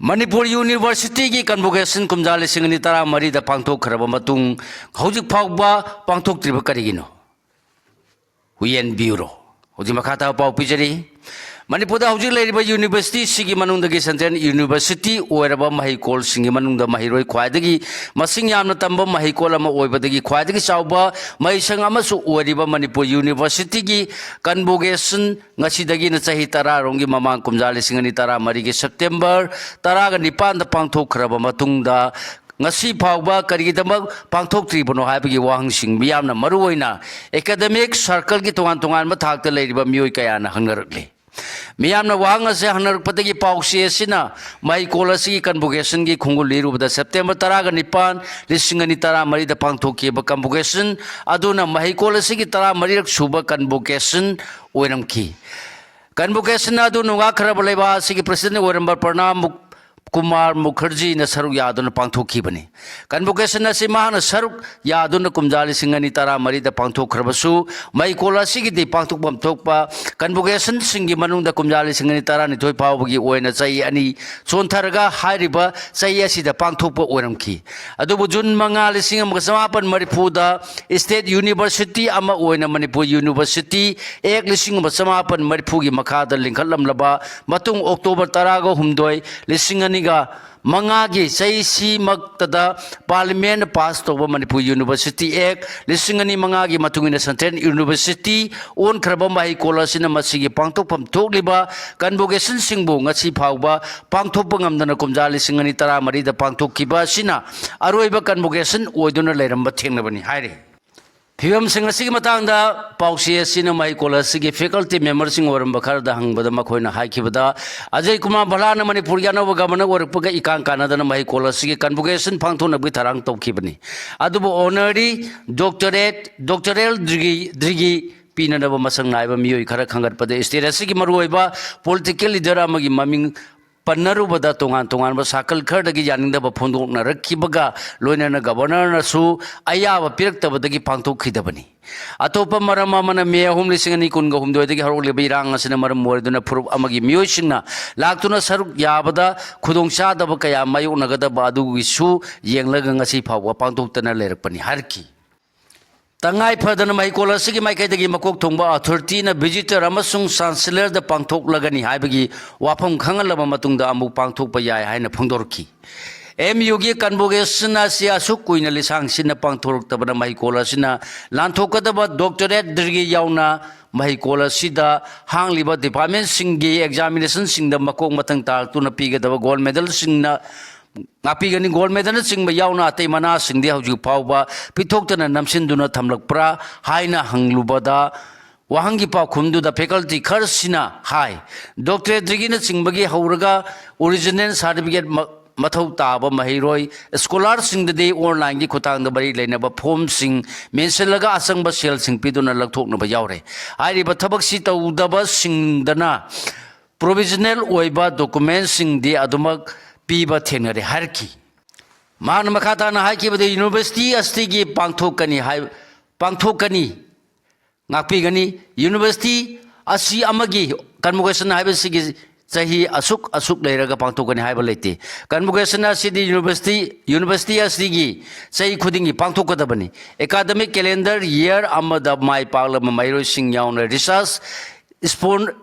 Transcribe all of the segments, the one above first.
Manipur University ki convocation kumja lising ani tara mari da pangthok kharaba matung hojik phawba pangthok triba karigino UN Bureau hojik makhata pau pijari Manipur da hojik leiriba university sigi manung dagi Central University oiraba mahikol singi manung da mahiroi khwaidagi masing yamna tamba mahikol ama oibadagi khwaidagi chawba maisang amasu oiriba Manipur University ki convocation ngasidagi na chahi tara rongi mamang kumja lising ani tara mari ki September tara ga nipan da pangthok kharaba matungda ngasi phawba karigidamak pangthok tribano haibagi wahang sing miyamna maruoina academic circle ki tongan tongan ma thakta leiriba mioi kayana hangarakle Miyamna wahang ase hanar patagi pausi esina mai kolasi convocation ki khungul liru bada September taraga nipan lisingani tara mari da pangthoki ba convocation aduna mai kolasi ki tara mari rak suba convocation oiram ki convocation adu nuga kharab leba sigi president oiram Pranab Kumar Mukherjee na saruk yaduna pangthoki bani convocation na si mahana saruk yaduna kumjali singani tara mari da pangthok khrabasu mai kolasi gi di pangthok bam thokpa convocation singi manung da kumjali singani tara ni thoi pawbagi oina chai ani chontharaga hairiba chai asi da pangthokpa oiram ki adubu June 5 marifu da State University ama oina Manipur University 1 marifu gi makha da lingkhalam laba matung October 10 Mangagi Saisi Maktada Parliament passed over Manipur University Act, listening Mangagi Matungina Central University, own Krabamai Kolasina Masigi Pangtopam Togliba, Convocation Singbo, Nasi Pauba, Pangtopangam Dana Kumjali Singani Tara Marida Pangtokiba Sina, Aroiba Convocation, Oduna Leramba Tingnabani Hari. Piyam Singasigi Matanga, Pausia Sinamai Kolasigi faculty members in Orambakar, the Hangbada Makoina Haikibada, Ajay Kuma Balana Manipuriano Governor or Puga Ikan Canada, Mai Kolasigi convocation, Pantona Bitarang Tokibani. Adubo honorary, doctoral Drigi. Pina of Masang Naiva Mio Karakangat Pada, Stirasiki Marueva, political leader Amagi Maming. Panaru bada tongan ba sakal khardagi yaninda ba phondok na rakhibaga loina na governor na su ayaba piraktabadagi pangthok khidabani atopa marama mana me ahum lisingani kun ga humdoi dagi harole beirang asina maram moriduna phurup amagi miyosingna laktuna saruk yabada khudongcha daba kaya mayu nagada ba adu gisu yenglaga ngasi phawwa pangthok tana lerakpani harki Tangai Padana Mai Kolasigi Mai Kadagi Makok Tumba authority na visitor Amasung Chancellor the Pangthok Lagani Haibagi Wapam Kangalama Matunda Amu Pangthok Paya Haina Pongdorki. MUG convocation Asia Sukuina Lisang Sina Pangthok Tabana Mai Kolasina Lantokadaba Doctorate Drigi Yauna Mai Kolasida Hang Liba Department Singi examination Sing the Makok Matang Tuna Piga the gold medal Singna Napigani gold medal sing Yauna Temana sing the Haju Pauba, Pitoktan and Namsinduna Tamlakpra, Haina Hanglubada, Wahangi Pau Kundu, the faculty Karsina, High. Dr. Drigina Singbagi Hauraga, original certificate Matau Taba Mahiroi, scholars sing the day online Kotang the Bari Lenaba Pom sing, Menselaga Asang Basel sing Piduna Laktok Nabayore. I rebatabak sita Udaba sing Dana, provisional Oiba documents sing the Adumak. Piba Tenere Harki. Man Makata Haki with the University Astigi Pangtokani High Pangtokani Napigani University Asi Amagi Convocation Hibasigi Sahi Asuk Leraga Pangtokani Hibalete. Convocation City University Astigi Say Kudingi Pangtokadabani. Academic calendar year Amada Mai Parliament Mairo Sing Yauna Research Spoiler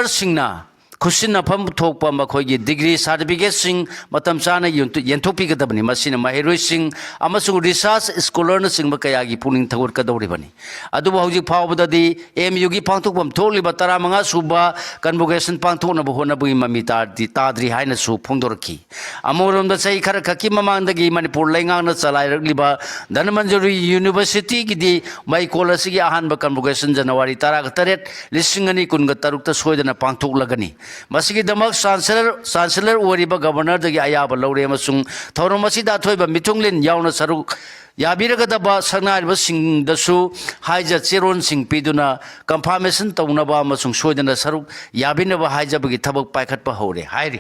Singna. Kusina Pam Tokpa Makogi degree certificate sing Matamsana Yentopi Gadabani, Masina Mahiro sing Amasu research scholar sing Makayagi Puning Tawur Kadoribani. Adu Hauji Power the MUG Pantokam Toli Bataramanga Suba, Convocation Pantona Bohonabu Mamita, the Tadri Haina Su Pondorki. Amorum the Say Karakakima Mandagi Manipur Langana Salai Liba, Danamanjuri University, the Maikolasi Ahanba Convocation January Tarakataret, listening Kungatarukta Sweden Pantok Lagani. Masigi Damak Chancellor Wariba Governor the Ayaba Lore Masung, Toromasi Toiba Mitunglin Yauna Saruk, Yabiragadaba Sanai was sing the Su, Haja Chiron sing Piduna, Confirmation Taunaba Masung Sweden Saruk, Yabinaba Hajabagi Tabak Pakat Pahore, Hairi.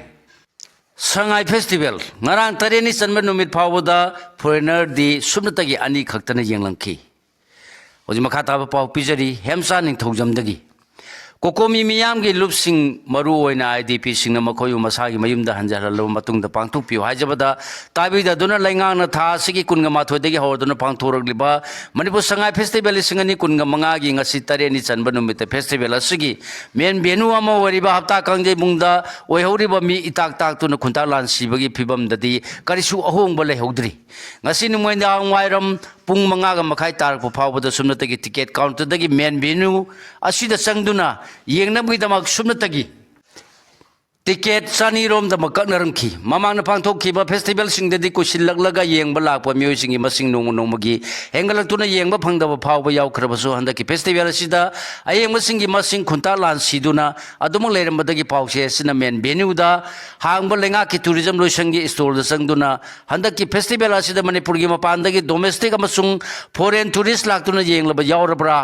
Sangai Festival, Narang Tareni Sanmanumit Pawada, foreigner the Sunatagi Ani Kaktana Yanglanki. Ozimakata Pau Pizari, Hemsan in Tojamdagi. Kokomi miyamgi lupsing maru oina IDP singna makoyu masagi mayumda hanjaralo matungda pangthok piu haijabada tabida duna laingang na tha sigi kunga mathoi horduna pangthorgliba Manipur Sangai Festival singani kunga mangagi ngasi tare ni chanba numite festival asigi men benu ama wariba hapta kangje bungda oihoriba mi itak tak tuna khunta lan sibagi phibam dadi karisu ahongba lehodri ngasi numoinda angwairam pung mangaga makai tarak pawbada sumnatagi ticket counter dagi men benu asida sangduna yengnabgidamak sumnatagi ticket sani rom da makaknaram ki mamang na pangthok ki ba festival sing dadi kusillaklaga yengba lakpa miyoi singi masing nongmagi hengalak yengba phangdaba phawba yaukhrabasu handaki festival asida ayengba singi masing khunta lan siduna adumang leirambadagi pawse sina men venue da hangba lenga ki tourism loisangi store da sangduna handaki festival asida manipur gi mapandagi domestic amasung foreign tourist laktuna yenglaba yaurabra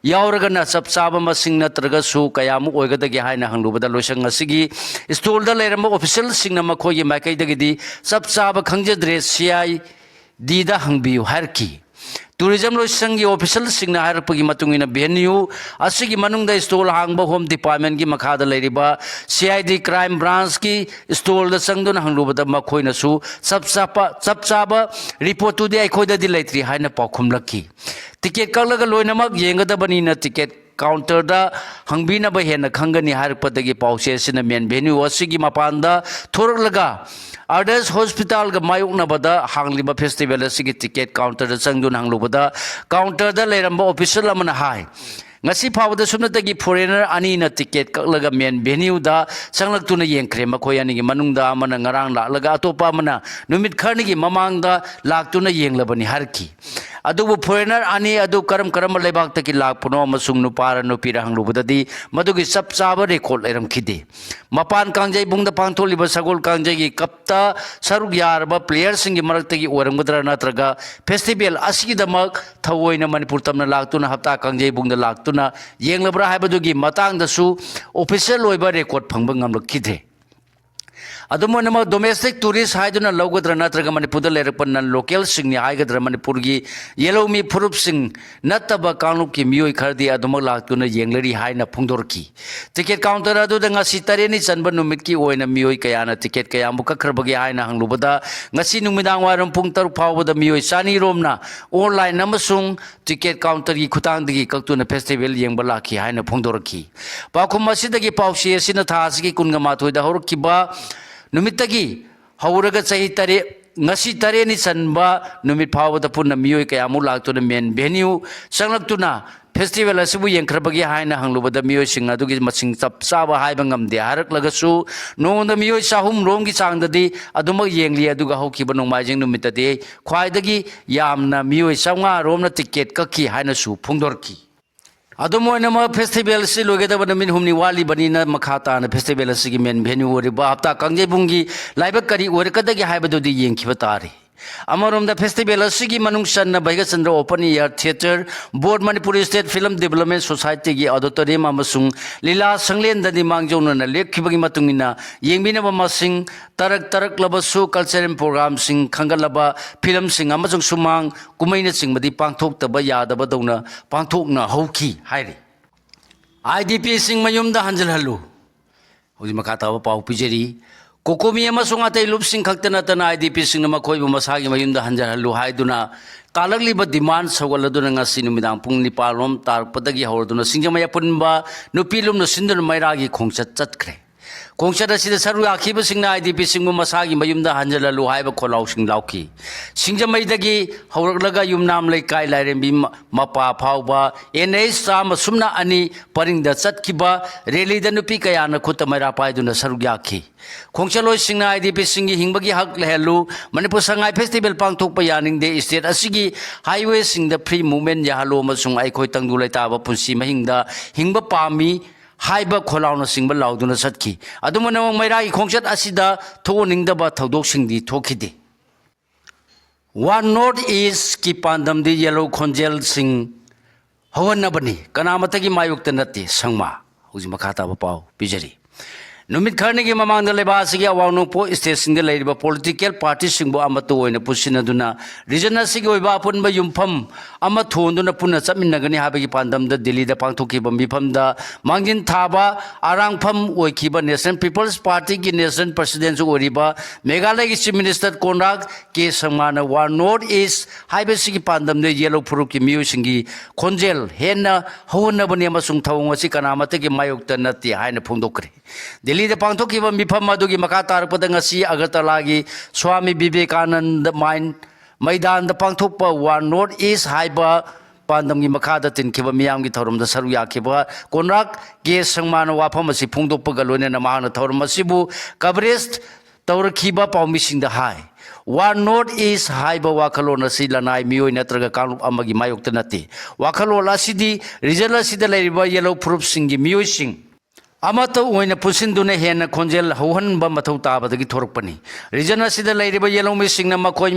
yauragana sab saba masing natragasu kayamu oigadagi haina hanglubada loisang asigi stol da leiramba official singna makhogi makaidagidi sab saba khangjadre CI dida hangbiu harki tourism loisangi official singna harpagi matungina venue asigi manungda stol hangba home department gi makhada leiriba CID crime branch ki stol da sangduna hanglubada makhoina su sab saba report tu de aikhoida di leitri haina pakhum lakki ticket kalaga loinamak yengadabani na ticket counter da hangbina ba hena khangani harpadagi pause sina men venue asigi mapanda thorlaga others hospital ga mayukna bada hangliba festival asigi ticket counter da sangdun hanglubada counter da leramba official amana hai ngasi phawda sumnatagi foreigner ani na ticket kaklaga men venue da sanglaktuna yengkhre makhoi ani gi manungda amana ngarang laklaga atopa amana numit kharni gi mamangda laktuna yenglabani harki adubu foreigner ani adu karam lebak taki lakpuno amasung nupara nupira hanglubadadi madugi sab saba record leram khide mapan kangjai bungda pangtholiba sagol kangjai gi kapta saruk yarba players singi maraktagi oramgadra natraga festival asigidamak thawoina manipur tamna laktuna hapta kangjai bungda laktuna yenglabra haibadugi matangdasu official oiba record phangba ngamlakhide adumana domestic tourist haiduna logadra natraga manipur lerpan nan local singni haigadra manipur gi yellow mi phurup sing nataba kanuk ki miyoi khardi aduma laktuna yenglari haina phungdorki ticket counter adu da ngasi tareni chanba numit ki oina miyoi kayana ticket kayam bukakhrbagi haina hanglubada ngasi numidang waram pung taruk phawbada miyoi sani romna online amasung ticket counter gi khutangdagi kaktuna festival yengba lakhi haina phungdorki pakhum asidagi pawsi asina thasigi kunga mathoida horkiba numitagi hauraga chahi tare ngasi tare ni chanba numit phawda punna miyoi kayamu laktuna men venue sanglaktuna festival asibu yengkhrbagi haina hanglubada miyoi sing adugi masing chap chaba haiba ngamde haraklagasu nongda miyoi sahum romgi changdadi aduma yengli aduga hokiba nongmaijing numitade khwaidagi yamna miyoi sanga romna ticket kakhi haina su phungdorki adumoinama festival si logedaba namin humni wali banina makhata na festival asigi men venue oriba hapta kangjai bungi laibak kari orikadagi haibadodi yengkhiba tari amaromda festival asigi manung sanna baiga chandra open air theater board manipur state film development society gi auditorium amasung lila sanglen dani mangjona na lekhibagi matungina yengbina masing tarak labasu cultural program sing khangalaba film sing amasung sumang kumaina singmadi pangthok taba yadaba dona pangthokna hauki hairi IDP sing mayumda hanjal halu hoji makata ba pau pijeri kokomi amasung atai lupsing khaktana tana IDP sing nama khoi masagi mayumda hanjar halu haiduna kalakliba demand sawaladuna ngasi numidang pung nipalom tarpadagi horduna singjamaya punba nupilum no sindun mairagi khongchat chatkre khongchat asida saru akhiba singna IDP singmu masagi mayumda hanjar halu haiba kholau sing lauki singjamaidagi hawraklaga yumnam leikai lairembi mapa phawba NH sama sumna ani paringda chatkiba rally da nupi kayana khutta maira paiduna saru yakhi khongchaloi singna IDP singi hingbagi hak lehelu manipur sangai festival pangthokpa yaningde state asigi highway singda free movement yahalo masung aikhoi tangdu laitaba punsi mahingda hingba pami haiba kholauna singba lauduna satki adumana mairai khongchat asida thoningdaba thodok singdi thokide one north east ki pandam di yellow khonjel sing hawanabani kanamatagi mayukta natti sangma huji makhata ba pau pijari नुमित खरनेगी ममांग लेबासिगी अवांग नोंगपो state लेरिबा political party सिंगबो अमतो ओइना पुसिनदुना रीजन असिगी ओइबा अपुनबा युमफम अमा थोंदुना पुना चमिनगनी हाबगी पांदमदा दिल्ली दा पांगथोकिबा मिफमदा मांगिन थाबा आरांगफम ओइखिबा नेशनल पीपल्स पार्टी की नेशनल प्रेसिडेंट ओरिबा मेघालय की चीफ मिनिस्टर कोनराग के संगमाना वा नॉर्थ ईस्ट हाइबसिगी पांदमदे येलो फुरुक की मियुसिंगी खोंजेल हेना होनबनी अमसुंग थवंग असि कनामतगी मायोक्ता नति हाइना फोंदोक्रे दिल्ली दा पांगथोकिबा मिफम अदुगी मखा तारकपदा ngasi अगरतलागी स्वामी विवेकानंद मैदान दा पांगथोकपा वा नॉर्थ ईस्ट हाइबा पांदमगी मखादा तिनखिबा मियामगी थौरमदा सरु याखिबा कोनराग के संगमान वाफम असि फोंदोकपगा लोइना माहाना थौरम असिबु कवरेज तौरखिबा पाउमिसिंगदा हाय वा नॉर्थ ईस्ट हाइबा वाखलोन असि लनाय मियोय नत्रगा कांगलुप अमगी मायोक्ता नते वाखलोन असिदी रिजन असिदा लेरिबा येलो प्रूफ सिंगी मियोयसिंग अमत ओइना पुसिंदुना हेना खोंजेल हौहनबा मथौ ताबदगी थोरकपनी रीजन असिदा लेरिबा येलोमी सिंगना मखोय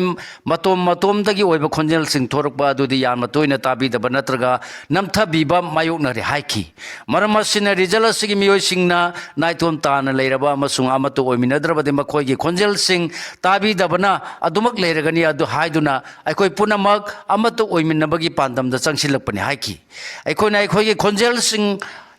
मतोमदगी ओइबा खोंजेल सिंग थोरकपा अदुदी याम तोइना ताबीदबा नत्रगा नमथबीबा मायोकनरे हाइखि मरम असिना रीजन असिगी मियोय सिंगना नाइतोम ताना लेरबा अमसुंग अमत ओइमिनद्रबदे मखोयगी खोंजेल सिंग ताबीदबना अदुमक लेरगनी अदु हाइदुना अखोय पुनमक अमत ओइमिनबगी पांदमदा चंगसिलकपनी हाइखि अखोयना अखोयगी खोंजेल सिंग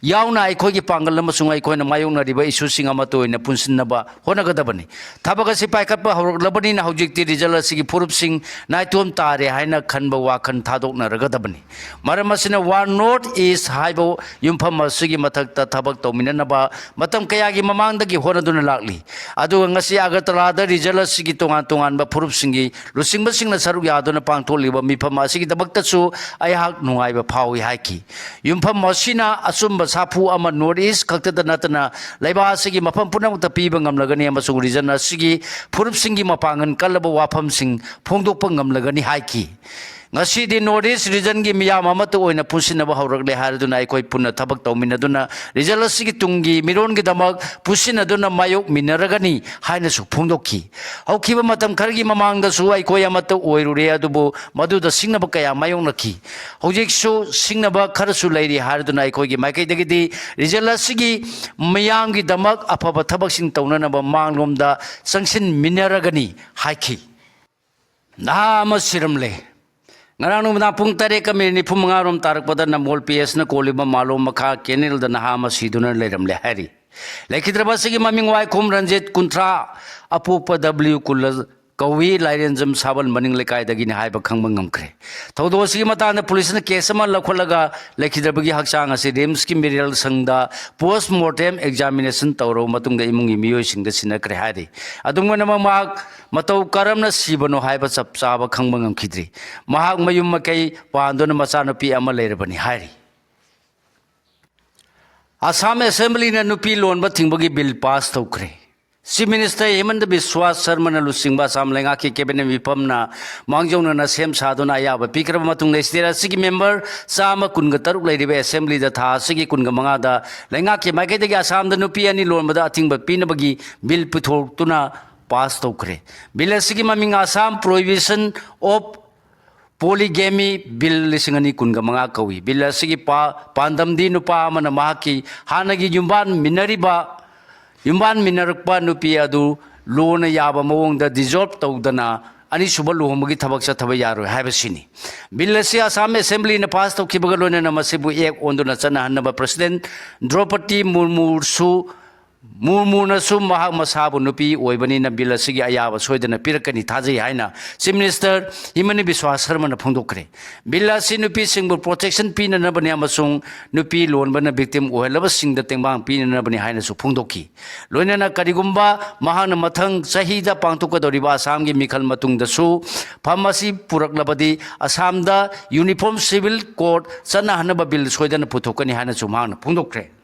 यावना अखोयगी पांगल अमसुंग अखोयना मायोकनरिबा इशूसिंग अमतोइना पुनसिनबा होनगदबनी थबक असि पाइखतपा हौरकलबनिना हौजिकति रिजल्ट असिगी फुरुपसिंग नाइतोम तारे हाइना खनबा वाखन थादोकनरगदबनी मरम असिना वा नॉर्थ ईस्ट हाइबो युमफम असिगी मथक्ता थबक तौमिननबा मतम कयागी ममांगदगी होनदुना लाक्ली अदुगा ngasi अगरतलादा रिजल्ट असिगी तोंगान तोंगानबा फुरुपसिंगी लुसिंगबसिंगना सरुक यादुना पांगथोलिबा मिफम असिगी दबक्तसु अयहाक नुंगाइबा फावी हाइखि युमफम असिना असुम साफू अमा नॉर्थ ईस्ट खक्तदा नतना लेबासिगी मफम पुनमता पीबा ngamlagani amasung region asigi फुरुपसिंगी मपांगन कलबा वाफमसिंग फोंदोकपा ngamlagani हाइखि ngasi north east region की मियाम अमत ओइना पुसिनबा हौरकले हारदुना अखोय पुनः थबक तौमिनदुना रिजल्ट असिगी तुंगी मिरोनगी दमक पुसिनदुना मायोक मिनरगनी हाइनसु फोंदोखि हौखिबा मतम खरगी ममांगदसु अखोय अमत ओइरुरे अदुबु मदुदा सिंगनबा कया मायोकनखि हौजिकसु सिंगनबा खरसु लैरि हारदुना अखोयगी माइकैदगिदि रिजल्ट असिगी मियामगी दमक अफबा थबकसिंग तौननबा मांगलोमदा संगसिन मिनरगनी हाइखि नाम सिरमले ngarang nung pung tare ka mir ni phumangarom tarak pada na mol ps na koliba malom makha kenil da na ma siduna leram le hari lekhidraba sigi maming wai khum ranjit kuntra apupa w kul kawi lairenjam sabal maning lekai dagi ni haiba khangba ngamkre thodo sigi mata na police na case ma lakholaga lekhidraba gi hakchang ase rims ki burial sangda post mortem examination tawro matung da imung miyo sing da sinakre hari adungna ma mak मतौ करमना सिबनो हाइबा चप चाबा खंबा ngamkhidri mahak mayum makai pandona macha nupi ama leirabani hairi Assam Assembly na nupi lonba thingbagi bill pass tokre Chief Minister Hemant Biswa Sharma na lusingba samlenga ki cabinet mipamna mangjong na sem sadona ayaba pikraba matung na stira sigi member sama kunga taruk leiribe assembly da tha sigi kunga manga da lenga ki makai de Assam da nupi ani lonba da thingba pinabagi bill puthok tuna pass tokre bill asigi maming Assam prohibition of polygamy bill lisingani kunga manga kawi bill asigi pandamdi nupa amana mahaki hanagi yumban minarakpa nupi adu lona yaba mawongda dissolve tawdana ani suba lohomagi thabak sa thaba yaro habasini bill asi Assam Assembly na pass tawkibaga lona na masibu ek onduna chana hanaba president Draupadi Murmuna sum mahak masabu nupi oibani na bill asigi ayaba soidana pirakani thajai haina Chief Minister Himani Biswa Sharma na phongdokre bill asi nupi singbu protection pina na bani amasung nupi loan bana victim ohelaba singda tengbang pina na bani haina su phongdoki loina na karigumba mahana mathang sahida pangtuka doriba Assam gi mikhal matung da su pharmacy puraklabadi Assam da uniform civil code chana hanaba bill soidana puthokani haina su mahana phongdokre